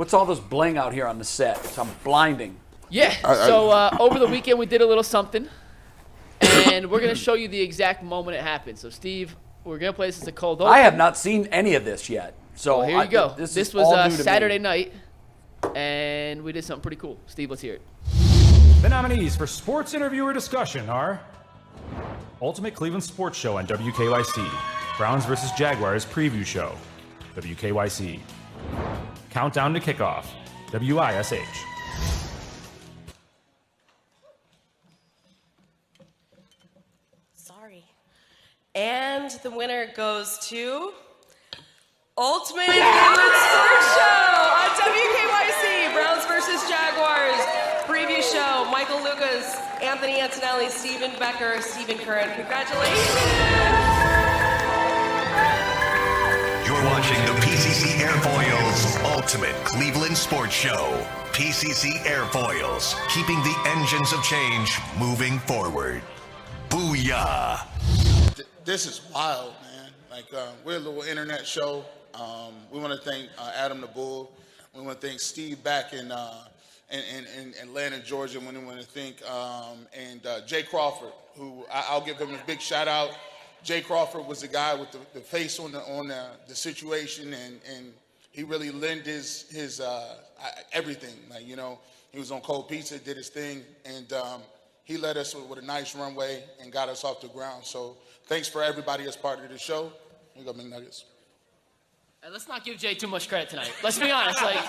What's all this bling out here on the set? I'm blinding. Yeah, so over the weekend we did a little something, and we're going to show you the exact moment it happened. So, Steve, we're going to play this as a cold open. I have not seen any of this yet. So well, here you go. This was Saturday night, and we did something pretty cool. Steve, let's hear it. The nominees for Sports Interviewer Discussion are Ultimate Cleveland Sports Show on WKYC, Browns vs. Jaguars Preview Show, WKYC, Countdown to Kickoff, WISH. Sorry. And the winner goes to Ultimate Cleveland Sports Show on WKYC, Browns vs. Jaguars Preview Show. Michael Lucas, Anthony Antonelli, Stephen Becker, Stephen Curran. Congratulations. You're watching the PCC Airfoils Ultimate Cleveland Sports Show. PCC Airfoils, keeping the engines of change moving forward. Booyah! This is wild, man. Like, we're a little internet show. We want to thank Adam the Bull. We want to thank Steve back in Atlanta, Georgia. We want to thank Jay Crawford, who I'll give him a big shout out. Jay Crawford was the guy with the face on the situation, and he really lent his everything. Like, you know, he was on Cold Pizza, did his thing, and he led us with a nice runway and got us off the ground. So thanks for everybody as part of the show. Here you go, McNuggets. Let's not give Jay too much credit tonight. Let's be honest. Like,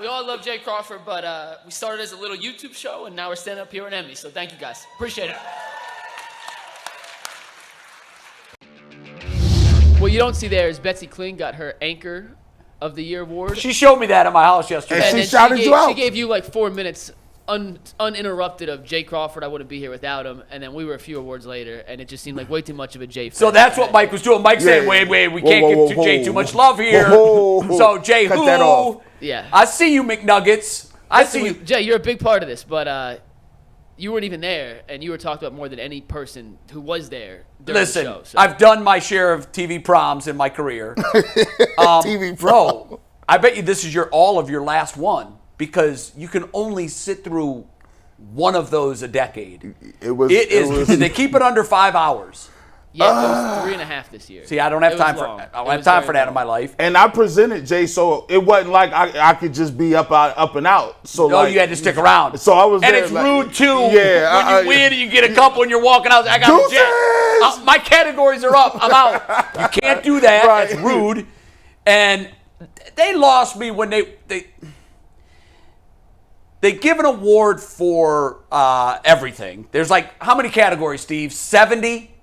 we all love Jay Crawford, but we started as a little YouTube show, and now we're standing up here in Emmy. So thank you, guys. Appreciate it. What you don't see there is Betsy Kling got her Anchor of the Year award. She showed me that at my house yesterday. And she shouted you out. She gave you like 4 minutes uninterrupted of Jay Crawford. I wouldn't be here without him. And then we were a few awards later, and it just seemed like way too much of a Jay. So that's what Mike was doing. Mike said, wait, we can't give Jay too much love here. So Jay, cut that off. Yeah. I see you, McNuggets. I see you. Jay, you're a big part of this, but you weren't even there, and you were talked about more than any person who was there during Listen, the show. So. I've done my share of TV proms in my career. TV prom. Bro, I bet you this is all of your last one, because you can only sit through one of those a decade. It was. Did they keep it under 5 hours? Yeah, it was 3.5 this year. See, I don't have time for that in my life. And I presented Jay, so it wasn't like I could just be up and out. So no, you had to stick around. So I was and there. It's rude too. Yeah, when you win and you get a couple and you're walking out. I got a jet. My categories are up. I'm out. You can't do that. Right. It's rude. And they lost me when they give an award for everything. There's like, how many categories, Steve? 70?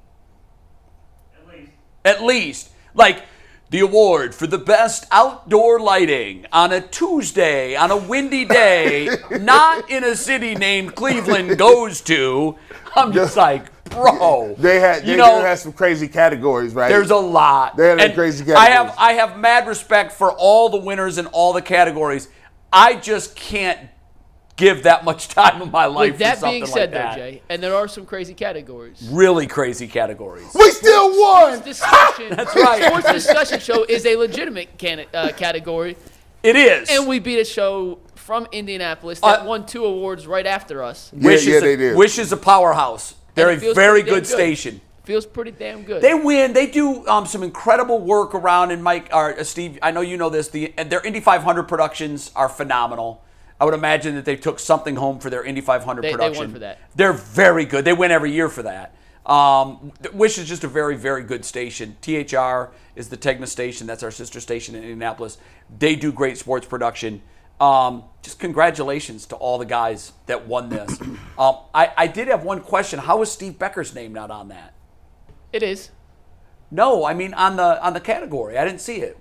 At least. Like, the award for the best outdoor lighting on a Tuesday, on a windy day, not in a city named Cleveland goes to. I'm just like, bro. They had some crazy categories, right? There's a lot. They had crazy categories. I have mad respect for all the winners in all the categories. I just can't give that much time of my life With that for something being said, like that. though, Jay, and there are some crazy categories. Really crazy categories. We still won. That's right. Sports discussion show is a legitimate category. It is. And we beat a show from Indianapolis that won 2 awards right after us. They did. Wish is a powerhouse. They're a very good station. Feels pretty damn good. They win. They do some incredible work around. And Mike, Steve, I know you know this. Their Indy 500 productions are phenomenal. I would imagine that they took something home for their Indy 500 production. They won for that. They're very good. They win every year for that. Wish is just a very, very good station. THR is the Tegna station. That's our sister station in Indianapolis. They do great sports production. Just congratulations to all the guys that won this. I did have one question. How is Steve Becker's name not on that? It is. No, I mean on the category. I didn't see it.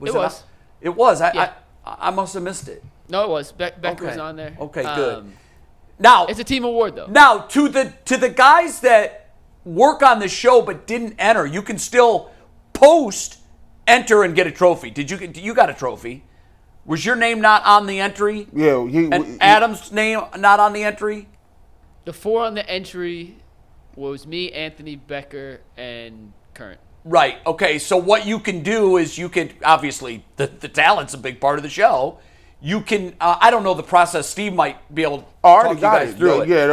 It was. I must have missed it. No, it was. Becker was on there. Okay, good. Now it's a team award, though. Now to the guys that work on the show but didn't enter, you can still enter and get a trophy. You got a trophy? Was your name not on the entry? Yeah. Adam's name not on the entry? The 4 on the entry was me, Anthony, Becker, and Current. Right. Okay. So what you can do is obviously the talent's a big part of the show. you can. I don't know the process. Steve might be able to Already talk got you guys it. through it. Yeah,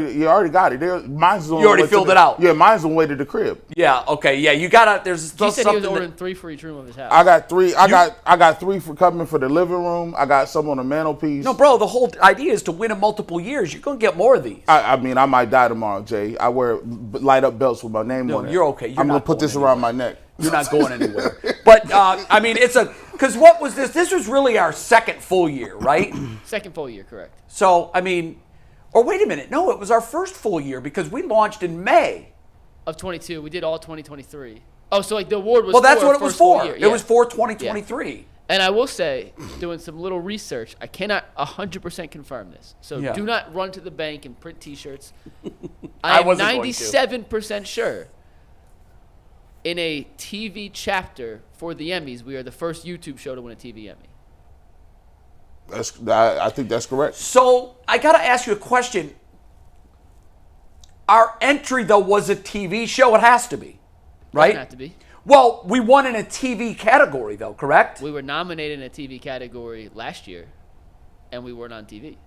you already got it. Mine's on You already filled it out. Yeah, mine's on the way to the crib. Yeah. Okay. Yeah. You gotta. There's He said he something was that- ordering 3 for each room of his house. I got 3. I got 3 for coming for the living room. I got some on the mantelpiece. No, bro. The whole idea is to win in multiple years. You're gonna get more of these. I mean, I might die tomorrow, Jay. I wear light up belts with my name No, on it. you're okay. You're I'm gonna not put going this around my neck. You're not going anywhere. But I mean, because what was this? This was really our second full year, right? Second full year, correct. So I mean, or wait a minute. No, it was our first full year because we launched in May. Of 22, we did all 2023. Oh, so like the award was Well, that's for what it was first full for. year. It was for 2023. And I will say, doing some little research, I cannot 100% confirm this. So Yeah. do not run to the bank and print T-shirts. I I am wasn't going to. 97% sure. In a TV chapter for the Emmys, we are the first YouTube show to win a TV Emmy. I think that's correct. So I got to ask you a question. Our entry though was a TV show. It has to be, right? Doesn't have to be. Well, we won in a TV category though, correct? We were nominated in a TV category last year, and we weren't on TV.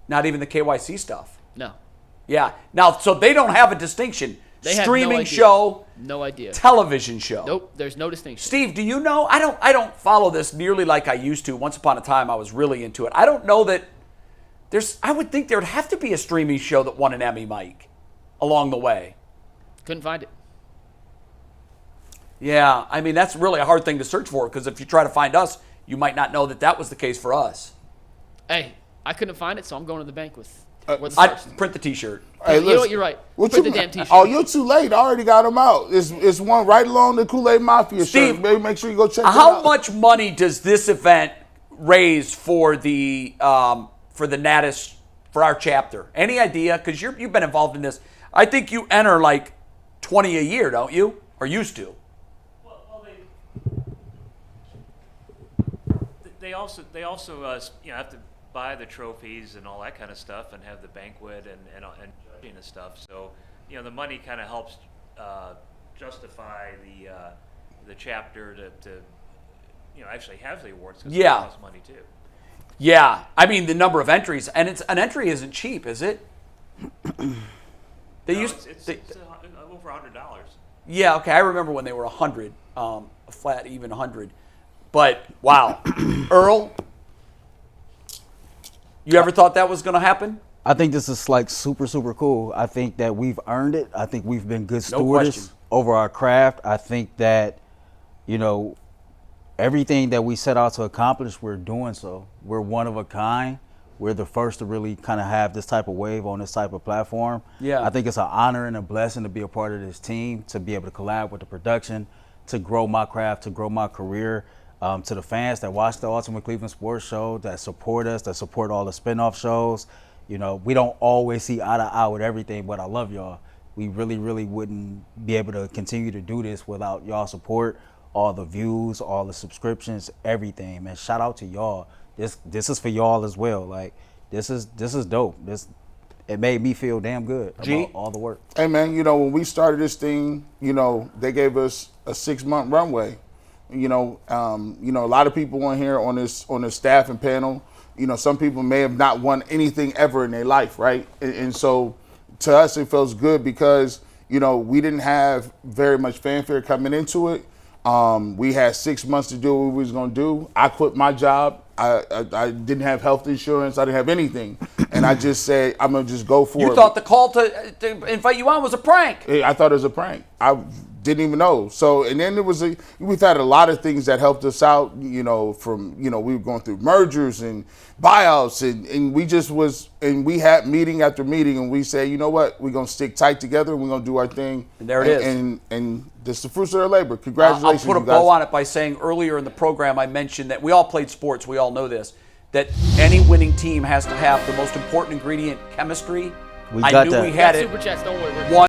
Not even the KYC stuff. No. Yeah. Now, so they don't have a distinction. They have no Streaming idea. show, No idea. television show. Nope, there's no distinction. Steve, do you know? I don't follow this nearly like I used to. Once upon a time, I was really into it. I don't know that I would think there would have to be a streaming show that won an Emmy, Mike, along the way. Couldn't find it. Yeah, I mean, that's really a hard thing to search for because if you try to find us, you might not know that was the case for us. Hey, I couldn't find it, so I'm going to the bank with the I'd first. print the T-shirt. Hey, You know listen, what? You're right. what Print you- the damn T-shirt. Oh, you're too late. I already got them out. It's one right along the Kool-Aid Mafia Steve, shirt. Maybe make sure you go check that How out. much money does this event raise for the Natus, for our chapter? Any idea? Because you've been involved in this. I think you enter like 20 a year, don't you? Or used to? Well, they also have to buy the trophies and all that kind of stuff and have the banquet and judging and stuff. So the money kind of helps justify the chapter to actually have the awards because Yeah. it costs money too. Yeah, I mean the number of entries, and an entry isn't cheap, is it? They No, used. it's over $100. Yeah, okay. I remember when they were 100, a flat even 100. But wow, Earl, you ever thought that was going to happen? I think this is like super, super cool. I think that we've earned it. I think we've been good No stewards question. over our craft. I think that, everything that we set out to accomplish, we're doing so. We're one of a kind. We're the first to really kind of have this type of wave on this type of platform. Yeah. I think it's an honor and a blessing to be a part of this team, to be able to collab with the production, to grow my craft, to grow my career. To the fans that watch the Ultimate Cleveland Sports Show, that support us, that support all the spinoff shows. We don't always see eye to eye with everything, but I love y'all. We really, really wouldn't be able to continue to do this without y'all support, all the views, all the subscriptions, everything, man. Shout out to y'all. This is for y'all as well. Like, this is dope. It made me feel damn good about all the work. Hey, man, when we started this thing, they gave us a 6-month runway. A lot of people on here on this staff and panel, some people may have not won anything ever in their life, right? And so to us, it feels good because, we didn't have very much fanfare coming into it. We had 6 months to do what we was going to do. I quit my job. I didn't have health insurance. I didn't have anything. And I just said, I'm going to just go for it. You thought the call to invite you on was a prank. I thought it was a prank. I didn't even know. So, and then we've had a lot of things that helped us out, we were going through mergers and buyouts and we had meeting after meeting and we said, you know what, we're going to stick tight together and we're going to do our thing. And there it is. And this is the fruits of their labor. Congratulations, I'll put a you guys. bow on it by saying earlier in the program I mentioned that we all played sports. We all know this, that any winning team has to have the most important ingredient, chemistry. We I got knew that. we had it. Super chats, don't worry. One